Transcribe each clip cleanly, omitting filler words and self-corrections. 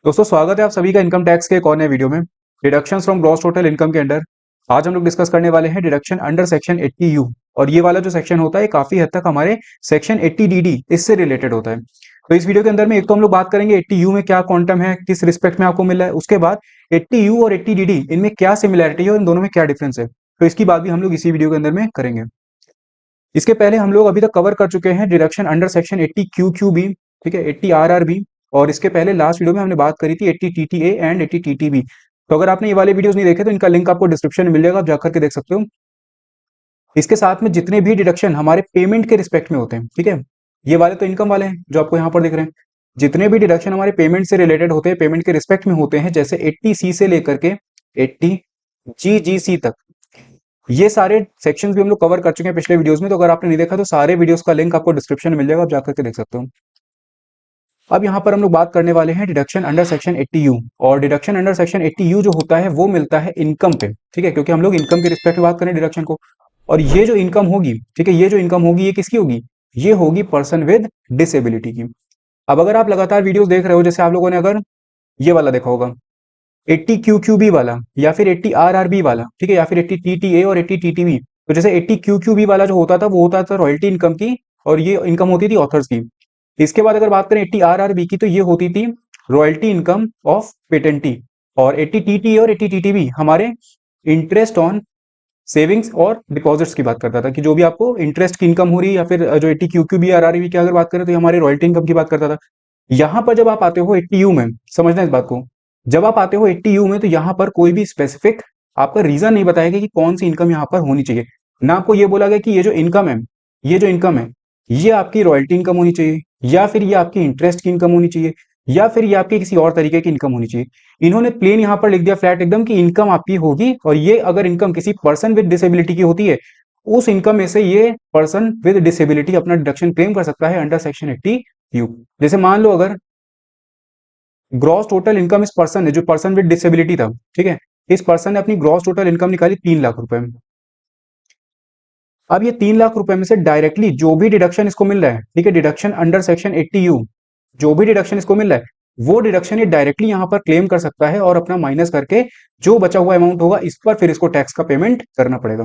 दोस्तों स्वागत है आप सभी का इनकम टैक्स के एक और नए वीडियो में deductions from gross total income के अंडर। आज हम लोग डिस्कस करने वाले हैं डिडक्शन अंडर सेक्शन 80 यू। और ये वाला जो सेक्शन होता है काफी हद तक हमारे सेक्शन 80 डीडी इससे रिलेटेड होता है। तो इस वीडियो के अंदर में एक तो हम लोग बात करेंगे 80 यू में क्या क्वांटम है, किस रिस्पेक्ट में आपको मिल रहा है, उसके बाद 80 यू और 80 डीडी इनमें क्या सिमिलैरिटी है और इन दोनों में क्या डिफरेंस है। तो इसकी बात भी हम लोग इसी वीडियो के अंदर में करेंगे। इसके पहले हम लोग अभी तक कवर कर चुके हैं deduction under section 80 Q Q B, ठीक है, 80 आर आर बी। और इसके पहले लास्ट वीडियो में हमने बात करी थी 80 T T A and 80 T T B. तो अगर आपने ये वाले वीडियोस नहीं देखे तो इनका लिंक आपको डिस्क्रिप्शन में मिल जाएगा, आप जाकर के देख सकते हो। इसके साथ में जितने भी डिडक्शन हमारे पेमेंट के रिस्पेक्ट में होते हैं, ठीक है, ये वाले तो इनकम वाले हैं जो आपको यहाँ पर दिख रहे हैं। जितने भी डिडक्शन हमारे पेमेंट से रिलेटेड होते हैं, पेमेंट के रिस्पेक्ट में होते हैं, जैसे 80 सी से लेकर के 80 जी जी सी तक, ये सारे सेक्शंस भी हम लोग कवर कर चुके हैं पिछले वीडियोस में। तो अगर आपने नहीं देखा तो सारे वीडियोस का लिंक आपको डिस्क्रिप्शन में मिल जाएगा, आप जाकर के देख सकते हो। अब यहाँ पर हम लोग बात करने वाले हैं डिडक्शन अंडर सेक्शन 80 यू। और डिडक्शन अंडर सेक्शन 80 यू जो होता है वो मिलता है इनकम पे, ठीक है, क्योंकि हम लोग इनकम के रिस्पेक्ट में बात करें डिडक्शन को। और ये जो इनकम होगी, ठीक है, ये जो इनकम होगी ये किसकी होगी? ये होगी पर्सन विद डिसेबिलिटी की। अब अगर आप लगातार वीडियोस देख रहे हो, जैसे आप लोगों ने अगर ये वाला देखा होगा 80 क्यू क्यू बी वाला, या फिर 80 आर आर बी वाला, ठीक है, या फिर 80 टी टी ए और 80 टी टी बी। तो जैसे 80 क्यू क्यू बी वाला जो होता था वो होता था रॉयल्टी इनकम की, और ये इनकम होती थी ऑथर्स की। इसके बाद अगर बात करें 80 आर आर बी की, तो ये होती थी रॉयल्टी इनकम ऑफ पेटेंटी। और 80 टी टी ए और 80 टी टी बी हमारे इंटरेस्ट ऑन सेविंग्स और डिपॉजिट्स की बात करता था, कि जो भी आपको इंटरेस्ट की इनकम हो रही है, या फिर जो 80 Q Q B R R B की अगर बात करें तो ये हमारे रॉयल्टी इनकम की बात करता था। यहाँ पर जब आप आते हो 80 यू में, समझना इस बात को, जब आप आते हो 80 यू में तो यहाँ पर कोई भी स्पेसिफिक आपका रीजन नहीं बताएगा कि कौन सी इनकम यहाँ पर होनी चाहिए। ना आपको ये बोला गया कि ये जो इनकम है, ये जो इनकम है, ये आपकी रॉयल्टी इनकम होनी चाहिए, या फिर ये आपकी इंटरेस्ट की इनकम होनी चाहिए, या फिर ये आपकी किसी और तरीके की इनकम होनी चाहिए। इन्होंने प्लेन यहाँ पर लिख दिया फ्लैट एकदम कि इनकम आपकी होगी, और ये अगर इनकम किसी पर्सन विद डिसेबिलिटी की होती है, उस इनकम में से ये पर्सन विद डिसेबिलिटी अपना डिडक्शन क्लेम कर सकता है अंडर सेक्शन 80 यू। जैसे मान लो अगर ग्रॉस टोटल इनकम इस पर्सन ने, जो पर्सन विद डिसेबिलिटी था, ठीक है, इस पर्सन ने अपनी ग्रॉस टोटल इनकम निकाली 3 लाख रुपए में। अब ये 3 लाख रुपए में से डायरेक्टली जो भी डिडक्शन इसको मिल रहा है, ठीक है, डिडक्शन अंडर सेक्शन 80 यू, जो भी डिडक्शन इसको मिल रहा है वो डिडक्शन ये डायरेक्टली यहाँ पर क्लेम कर सकता है, और अपना माइनस करके जो बचा हुआ अमाउंट होगा इस पर फिर इसको टैक्स का पेमेंट करना पड़ेगा।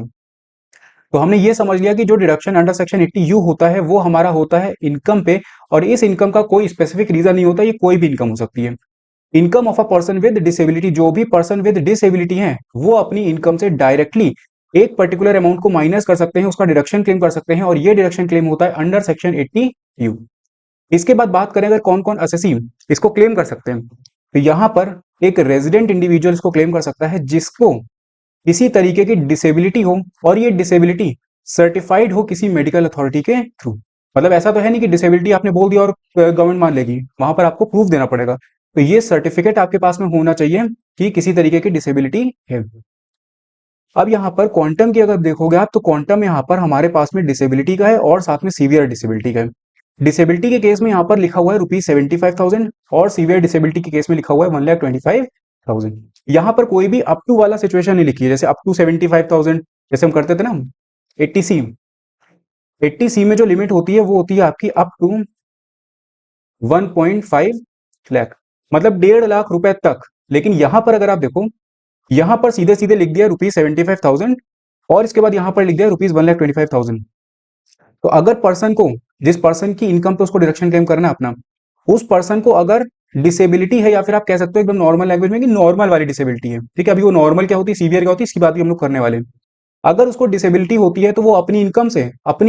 तो हमने ये समझ लिया कि जो डिडक्शन अंडर सेक्शन 80 यू होता है वो हमारा होता है इनकम पे, और इस इनकम का कोई स्पेसिफिक रीजन नहीं होता, ये कोई भी इनकम हो सकती है। Income of a person with disability, जो भी पर्सन विद डिसेबिलिटी है वो अपनी इनकम से डायरेक्टली एक पर्टिकुलर अमाउंट को माइनस कर सकते हैं, उसका डिडक्शन क्लेम कर सकते हैं, और ये डिडक्शन क्लेम होता है अंडर सेक्शन 80 यू। इसके बाद बात करें अगर कौन कौन असेसी इसको क्लेम कर सकते हैं, तो यहां पर एक रेजिडेंट इंडिविजुअल इसको क्लेम कर सकता है जिसको किसी तरीके की डिसेबिलिटी हो, और ये डिसेबिलिटी सर्टिफाइड हो किसी मेडिकल अथॉरिटी के थ्रू। मतलब ऐसा तो है नहीं कि डिसेबिलिटी आपने बोल दिया और गवर्नमेंट मान लेगी, वहां पर आपको प्रूफ देना पड़ेगा। तो ये सर्टिफिकेट आपके पास में होना चाहिए कि किसी तरीके की डिसेबिलिटी है। अब यहाँ पर क्वांटम की अगर देखोगे आप, तो क्वांटम यहाँ पर हमारे पास में डिसेबिलिटी का है और साथ में सीवियर डिसेबिलिटी का है। डिसेबिलिटी के केस में यहाँ पर लिखा हुआ है ₹75,000, और सीवियर डिसेबिलिटी के केस में लिखा हुआ है 1,25,000। यहाँ पर कोई भी अप टू वाला सिचुएशन नहीं लिखी है, जैसे अप टू 75,000 जैसे हम करते थे ना 80 सी। 80 सी में जो लिमिट होती है वो होती है आपकी अप टू 1.5 लाख, मतलब 1.5 लाख रुपए तक। लेकिन यहाँ पर अगर आप देखो, यहाँ पर सीधे सीधे लिख दिया ₹75,000, और इसके बाद यहाँ पर लिख दिया ₹1,25,000। तो अगर पर्सन को, जिस पर्सन की इनकम पे उसको डिडक्शन क्लेम करना है अपना, उस पर्सन को अगर डिसेबिलिटी है, या फिर आप कह सकते हो एकदम नॉर्मल लैंग्वेज में कि नॉर्मल वाली डिसेबिलिटी है, ठीक है, अभी वो नॉर्मल क्या होती है, सीवियर क्या होती है, इसकी बात भी हम लोग करने वाले हैं। अगर उसको डिसेबिलिटी होती है तो वो अपनी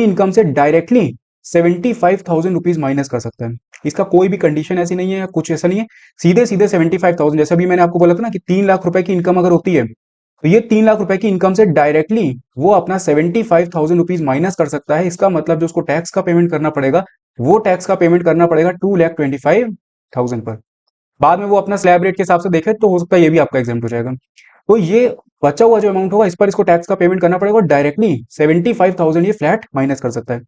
इनकम से डायरेक्टली 75,000 रुपीज माइनस कर सकता है। इसका कोई भी कंडीशन ऐसी नहीं है या कुछ ऐसा नहीं है, सीधे सीधे 75,000। जैसे अभी मैंने आपको बोला था ना कि 3 लाख रुपए की इनकम अगर होती है, तो ये 3 लाख रुपए की इनकम से डायरेक्टली वो अपना 75,000 रुपीज माइनस कर सकता है। इसका मतलब जो उसको टैक्स का पेमेंट करना पड़ेगा, वो टैक्स का पेमेंट करना पड़ेगा 2,25,000 पर। बाद में वो अपना स्लैब रेट के हिसाब से देखे तो हो सकता है ये भी आपका एग्जाम हो जाएगा। तो ये बचा हुआ जो अमाउंट होगा इस पर इसको टैक्स का पेमेंट करना पड़ेगा, और डायरेक्टली 75,000 ये फ्लैट माइनस कर सकता है।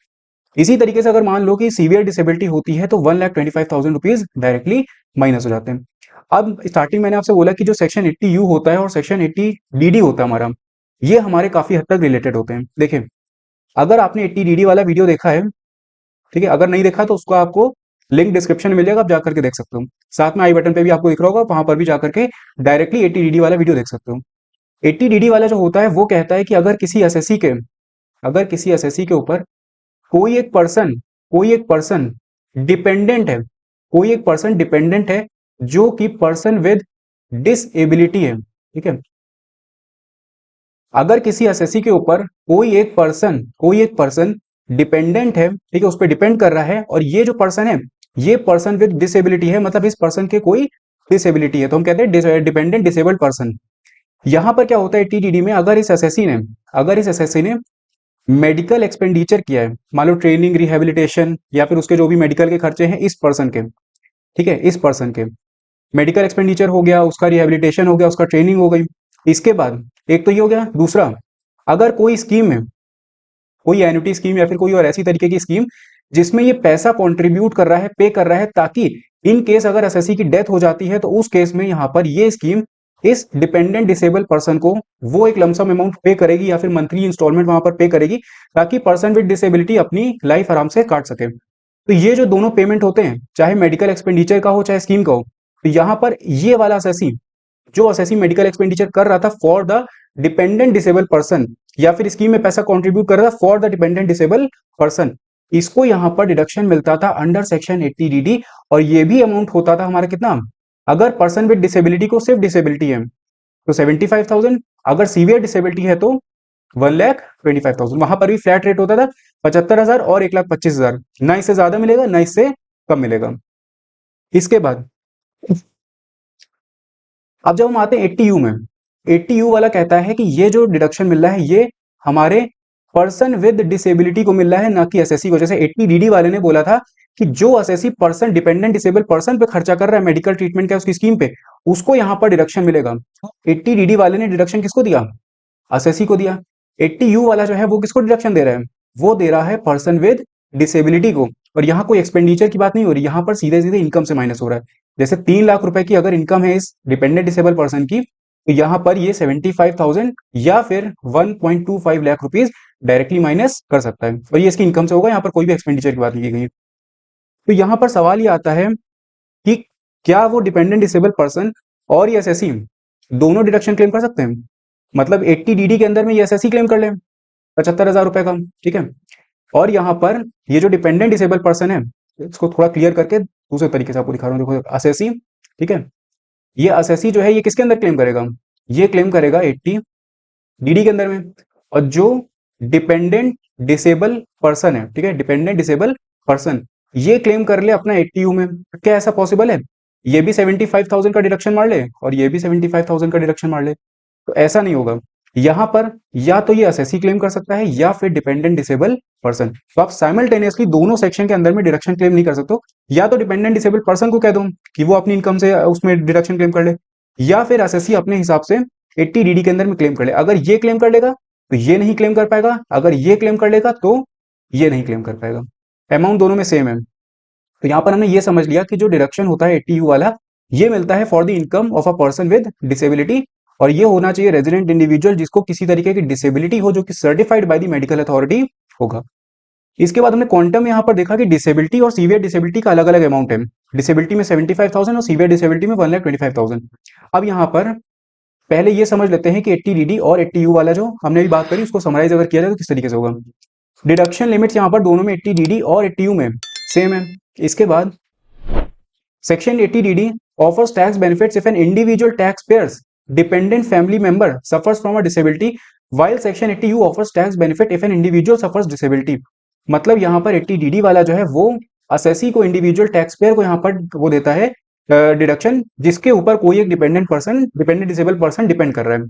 इसी तरीके से अगर मान लो कि सीवियर डिसेबिलिटी होती है तो 1,25,000 रुपीज डायरेक्टली माइनस हो जाते हैं। अब स्टार्टिंग मैंने आपसे बोला कि जो सेक्शन 80 यू होता है और सेक्शन 80 डीडी होता है हमारा, ये हमारे काफी हद तक रिलेटेड होते हैं। देखिए, अगर आपने 80 डीडी वाला वीडियो देखा है, ठीक है, अगर नहीं देखा तो उसको आपको लिंक डिस्क्रिप्शन में मिल जाएगा, आप जाकर के देख सकते हो। साथ में आई बटन पे भी आपको दिख रहा होगा, वहां पर भी जाकर के डायरेक्टली 80DD वाला वीडियो देख सकते हो। 80DD वाला जो होता है वो कहता है कि अगर किसी एसएससी के ऊपर कोई एक पर्सन कोई एक पर्सन डिपेंडेंट है कोई एक पर्सन डिपेंडेंट है जो कि पर्सन विद डिसएबिलिटी है, ठीक है। अगर किसी एसएससी के ऊपर कोई एक पर्सन डिपेंडेंट है, ठीक है, उस पर डिपेंड कर रहा है, और ये जो पर्सन है ये पर्सन विद डिसेबिलिटी है, मतलब इस पर्सन के कोई डिसेबिलिटी है, तो हम कहते हैं डिपेंडेंट डिसेबल्ड पर्सन। यहां पर क्या होता है टीटीडी में, अगर इस एसएससी ने मेडिकल एक्सपेंडिचर किया है, मान लो ट्रेनिंग, रिहेबिलिटेशन, या फिर उसके जो भी मेडिकल के खर्चे हैं इस पर्सन के, ठीक है, इस पर्सन के मेडिकल एक्सपेंडिचर हो गया, उसका रिहेबिलिटेशन हो गया, उसका ट्रेनिंग हो गई। इसके बाद एक तो ये हो गया, दूसरा अगर कोई स्कीम में, कोई एन्युटी स्कीम या फिर कोई और ऐसी तरीके की स्कीम जिसमें ये पैसा कंट्रीब्यूट कर रहा है, पे कर रहा है, ताकि इन केस अगर एसएससी की डेथ हो जाती है तो उस केस में यहां पर ये स्कीम इस डिपेंडेंट डिसेबल पर्सन को वो एक लमसम अमाउंट पे करेगी या फिर मंथली इंस्टॉलमेंट वहां पर पे करेगी, ताकि पर्सन विद डिसेबिलिटी अपनी लाइफ आराम से काट सके। तो ये जो दोनों पेमेंट होते हैं, चाहे मेडिकल एक्सपेंडिचर का हो चाहे स्कीम का हो, तो यहां पर ये वाला एसएससी जो असेसी मेडिकल एक्सपेंडिचर कर रहा था for the dependent disable person, या फिर स्कीम में पैसा कंट्रीब्यूट कर रहा था for the dependent disable person, इसको यहां पर डिडक्शन मिलता था अंडर सेक्शन 80DD। और ये भी अमाउंट होता था हमारा कितना, अगर पर्सन विद डिसेबिलिटी को सिर्फ डिसेबिलिटी है तो 75,000, अगर सीवियर डिसेबिलिटी है तो 1,25,000। वहां पर भी फ्लैट रेट होता था 75,000 और 1,25,000, ना इससे ज्यादा मिलेगा ना इससे कम मिलेगा। इसके बाद अब जब हम आते हैं 80U में, 80U वाला कहता है कि ये जो डिडक्शन मिल रहा है ये हमारे पर्सन विद डिसेबिलिटी को मिल रहा है, ना कि एसएससी को। जैसे 80DD वाले ने बोला था कि जो SSC person dependent disable person पे खर्चा कर रहा है मेडिकल ट्रीटमेंट का उसकी स्कीम पे, उसको यहां पर डिडक्शन मिलेगा। 80DD वाले ने डिडक्शन किसको दिया, एसएससी को दिया। 80U वाला जो है वो किसको डिडक्शन दे रहा है, वो दे रहा है पर्सन विद डिसेबिलिटी को। और यहाँ कोई एक्सपेंडिचर की बात नहीं हो रही, यहाँ पर सीधे सीधे इनकम से माइनस हो रहा है। जैसे 3 लाख रुपए की अगर इनकम है इस डिपेंडेंट डिसेबल पर्सन की, तो यहाँ पर ये 75,000 या फिर 1.25 लाख रुपीज डायरेक्टली माइनस कर सकता है, और ये इसकी इनकम से होगा, यहाँ पर कोई भी एक्सपेंडिचर की बात नहीं की गई। तो यहाँ पर सवाल ये आता है कि क्या वो डिपेंडेंट डिसेबल पर्सन और ये एसएससी दोनों डिडक्शन क्लेम कर सकते हैं, मतलब 80DD के अंदर में ये एसएससी क्लेम कर ले 75,000 रुपए का, ठीक है। और यहाँ पर ये जो डिपेंडेंट डिसेबल पर्सन है, इसको थोड़ा क्लियर करके दूसरे तरीके से आपको दिखा रहा हूँ। देखो असेसी, ठीक है, ये असेसी जो है ये किसके अंदर क्लेम करेगा, ये क्लेम करेगा 80DD के अंदर में। और जो डिपेंडेंट डिसेबल पर्सन है, ठीक है, डिपेंडेंट डिसेबल पर्सन ये क्लेम कर ले अपना 80U में। क्या ऐसा पॉसिबल है, ये भी 75,000 का डिडक्शन मार ले और ये भी 75,000 का डिडक्शन मार ले, तो ऐसा नहीं होगा। यहां पर या तो ये असेसी क्लेम कर सकता है या फिर डिपेंडेंट डिसेबल पर्सन। तो आप साइमल्टेनियसली दोनों सेक्शन के अंदर में डिडक्शन क्लेम नहीं कर सकते हो। या तो डिपेंडेंट डिसेबल पर्सन को कह दो कि वो अपनी इनकम से उसमें डिडक्शन क्लेम कर ले, या फिर असेसी अपने हिसाब से 80DD के अंदर में क्लेम कर ले। अगर ये क्लेम कर लेगा तो ये नहीं क्लेम कर पाएगा, अगर ये क्लेम कर लेगा तो ये नहीं क्लेम कर पाएगा। अमाउंट दोनों में सेम है। तो यहां पर हमने ये समझ लिया कि जो डिडक्शन होता है 80U वाला, ये मिलता है for the income of a person with disability, और ये होना चाहिए रेजिडेंट इंडिविजुअल जिसको किसी तरीके की डिसेबिलिटी हो, जो कि certified by the medical authority होगा। इसके बाद हमने क्वांटम यहां पर देखा कि डिसेबिलिटी और सीवियर डिसेबिलिटी का अलग अलग अमाउंट है। डिसेबिलिटी में 75,000 और सीवियर डिसेबिलिटी में 1,25,000। अब यहां पर पहले ये समझ लेते हैं कि 80DD और 80U वाला जो हमने भी बात करी उसको समराइज अगर किया जाए तो किस तरीके से होगा। डिडक्शन लिमिट्स यहां पर दोनों में 80DD और 80U में सेम है। इसके बाद section 80DD offers tax benefits if an individual taxpayer's dependent family member suffers from a disability, while section 80U offers tax benefit if an individual suffers disability। मतलब यहाँ पर 80DD वाला जो है वो असेसी को, इंडिविजुअल टैक्सपेयर को यहाँ पर वो देता है डिडक्शन जिसके ऊपर कोई एक डिपेंडेंट डिसेबल पर्सन डिपेंड कर रहा है।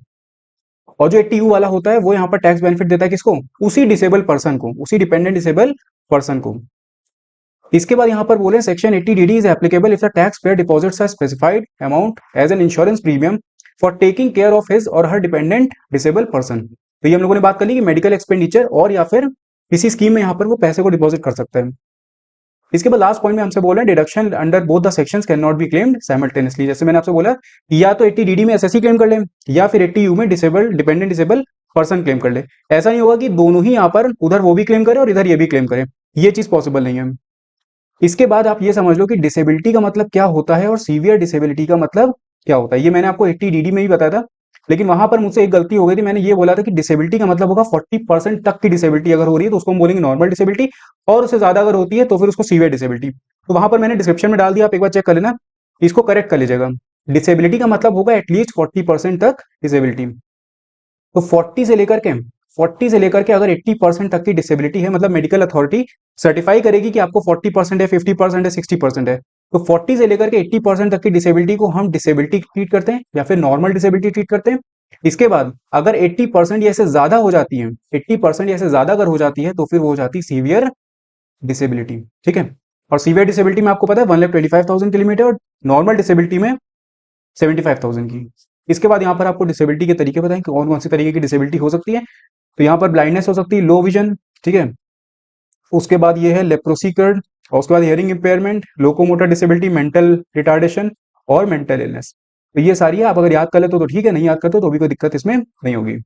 और जो 80U वाला होता है वो यहाँ पर टैक्स बेनिफिट देता है किसको, उसी डिसेबल पर्सन को, उसी डिपेंडेंट डिसेबल पर्सन को। इसके बाद यहां पर बोले section 80DD is applicable if the tax payer deposits a specified amount as an insurance premium for taking care of his or her dependent disable person. तो ये हम लोगों ने बात कर ली कि मेडिकल एक्सपेंडिचर और या फिर किसी स्कीम में यहां पर वो पैसे को डिपॉजिट कर सकता है। इसके बाद लास्ट पॉइंट में हमसे बोल रहे हैं deduction under both the sections can not be claimed simultaneously. जैसे मैंने आपसे बोला कि या तो 80DD में एसएससी क्लेम कर ले या फिर 80U में डिपेंडेंट डिसेबल पर्सन क्लेम कर ले। ऐसा नहीं होगा कि दोनों ही यहां पर उधर वो भी क्लेम करे और इधर ये भी क्लेम करे, ये चीज पॉसिबल नहीं है। इसके बाद आप ये समझ लो कि डिसेबिलिटी का मतलब क्या होता है और सीवियर डिसेबिलिटी का मतलब क्या होता है। ये मैंने आपको 80 DD में ही बताया था, लेकिन वहां पर मुझसे एक गलती हो गई थी। मैंने ये बोला था कि डिसेबिलिटी का मतलब होगा 40% तक की डिसेबिलिटी अगर हो रही है तो उसको हम बोलेंगे नॉर्मल डिसेबिलिटी, और उससे ज्यादा अगर होती है तो फिर उसको सीवियर डिसेबिलिटी। तो वहां पर मैंने डिस्क्रिप्शन में डाल दिया, आप एक बार चेक कर लेना, इसको करेक्ट कर लीजिएगा। डिसेबिलिटी का मतलब होगा एटलीस्ट 40% तक डिसेबिलिटी। तो 40 से लेकर के अगर 80% तक की डिसेबिलिटी है, मतलब मेडिकल अथॉरिटी सर्टिफाई करेगी कि आपको 40% है, 50% है, 60% है। तो 40 से लेकर के 80% तक की डिसेबिलिटी को हम डिसेबिलिटी ट्रीट करते हैं या फिर नॉर्मल डिसेबिलिटी ट्रीट करते हैं। इसके बाद अगर 80% या से ज्यादा हो जाती है, 80% या से ज्यादा अगर हो जाती है तो फिर वो हो जाती है सीवियर डिसेबिलिटी। ठीक है, और सीवियर डिसेबिलिटी में आपको पता है 1,25,000 की लिमिट है, और नॉर्मल डिसेबिलिटी में 75,000 की। इसके बाद यहाँ पर आपको डिसेबिलिटी के तरीके बताएं कि कौन कौन से तरीके की डिसेबिलिटी हो सकती है। तो यहाँ पर ब्लाइंडनेस हो सकती है, लो विजन, ठीक है। उसके बाद ये है लेप्रोसी कर्ड, और उसके बाद hearing impairment, locomotor disability, mental retardation और मेंटल इलनेस। तो ये सारी है, आप अगर याद कर ले तो ठीक है, नहीं याद करते तो भी कोई दिक्कत इसमें नहीं होगी।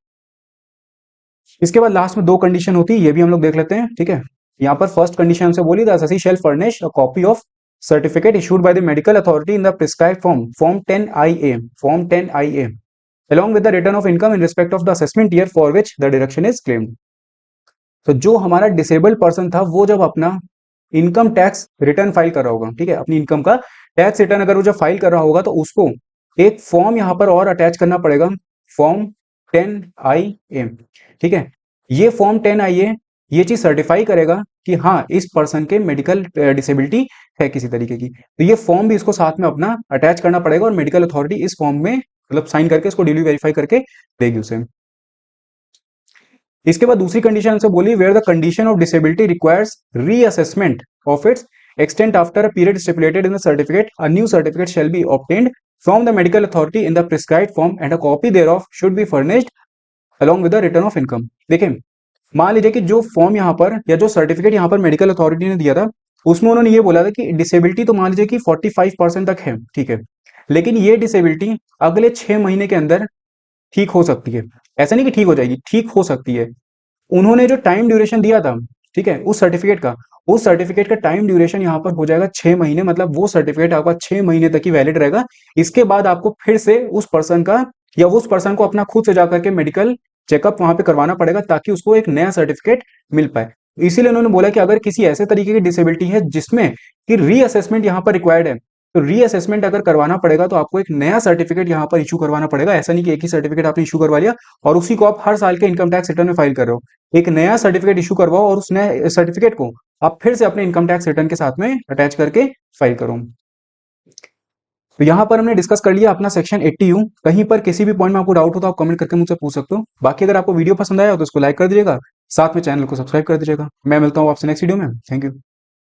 इसके बाद लास्ट में दो कंडीशन होती है, ये भी हम लोग देख लेते हैं। ठीक है, यहाँ पर फर्स्ट कंडीशन हमसे बोली the assessee shell furnish a copy of certificate issued by the medical authority in the prescribed form, form 10IA, form 10IA, along with the return of income in respect of the assessment year for which the deduction is claimed। तो जो हमारा disabled person था वो जब अपना income tax return file कर रहा होगा, ठीक है, अपनी इनकम का टैक्स रिटर्न अगर वो जब फाइल कर रहा होगा तो उसको एक फॉर्म यहाँ पर और अटैच करना पड़ेगा, फॉर्म 10IA। ठीक है, ये फॉर्म 10IA ये चीज सर्टिफाई करेगा कि हाँ इस पर्सन के मेडिकल डिसेबिलिटी है किसी तरीके की। तो ये फॉर्म भी इसको साथ में अपना अटैच करना पड़ेगा, और मेडिकल अथॉरिटी इस फॉर्म में मतलब साइन करके इसको ड्यूली वेरीफाई करके देगी उसे। इसके बाद दूसरी कंडीशन हमसे बोली where the condition of disability requires reassessment of its extent after a period stipulated in the certificate, a new certificate shall be obtained from the medical authority in the prescribed form and a copy thereof should be furnished along with the return of income। देखिए, मान लीजिए कि जो form यहाँ पर या जो certificate यहाँ पर मेडिकल अथॉरिटी ने दिया था उसमें उन्होंने ये बोला था कि डिसेबिलिटी तो मान लीजिए कि 45% तक है, ठीक है, लेकिन ये डिसेबिलिटी अगले 6 महीने के अंदर ठीक हो सकती है। ऐसा नहीं कि ठीक हो जाएगी, ठीक हो सकती है। उन्होंने जो टाइम ड्यूरेशन दिया था, ठीक है, उस सर्टिफिकेट का टाइम ड्यूरेशन यहाँ पर हो जाएगा 6 महीने, मतलब वो सर्टिफिकेट आपका 6 महीने तक ही वैलिड रहेगा। इसके बाद आपको फिर से उस पर्सन का या उस पर्सन को अपना खुद से जाकर के मेडिकल चेकअप वहां पे करवाना पड़ेगा ताकि उसको एक नया सर्टिफिकेट मिल पाए। इसीलिए उन्होंने बोला कि अगर किसी ऐसे तरीके की डिसेबिलिटी है जिसमें कि रीअसेसमेंट यहाँ पर रिक्वायर्ड है, तो रीअसेसमेंट अगर करवाना पड़ेगा तो आपको एक नया सर्टिफिकेट यहाँ पर इशू करवाना पड़ेगा। ऐसा नहीं कि एक ही सर्टिफिकेट आपने इशू करवा लिया और उसी को आप हर साल के इनकम टैक्स रिटर्न में फाइल कर रहे हो। एक नया सर्टिफिकेट इशू करवाओ और उस नए सर्टिफिकेट को आप फिर से अपने इनकम टैक्स रिटर्न के साथ में अटैच करके फाइल करो। तो यहाँ पर हमने डिस्कस कर लिया अपना सेक्शन 80U। कहीं पर किसी भी पॉइंट में आपको डाउट हो तो आप कमेंट करके मुझसे पूछ सकते हो। बाकी अगर आपको वीडियो पसंद आया हो तो उसको लाइक कर दीजिएगा, साथ में चैनल को सब्सक्राइब कर दीजिएगा। मैं मिलता हूँ आपसे नेक्स्ट वीडियो में। Thank you.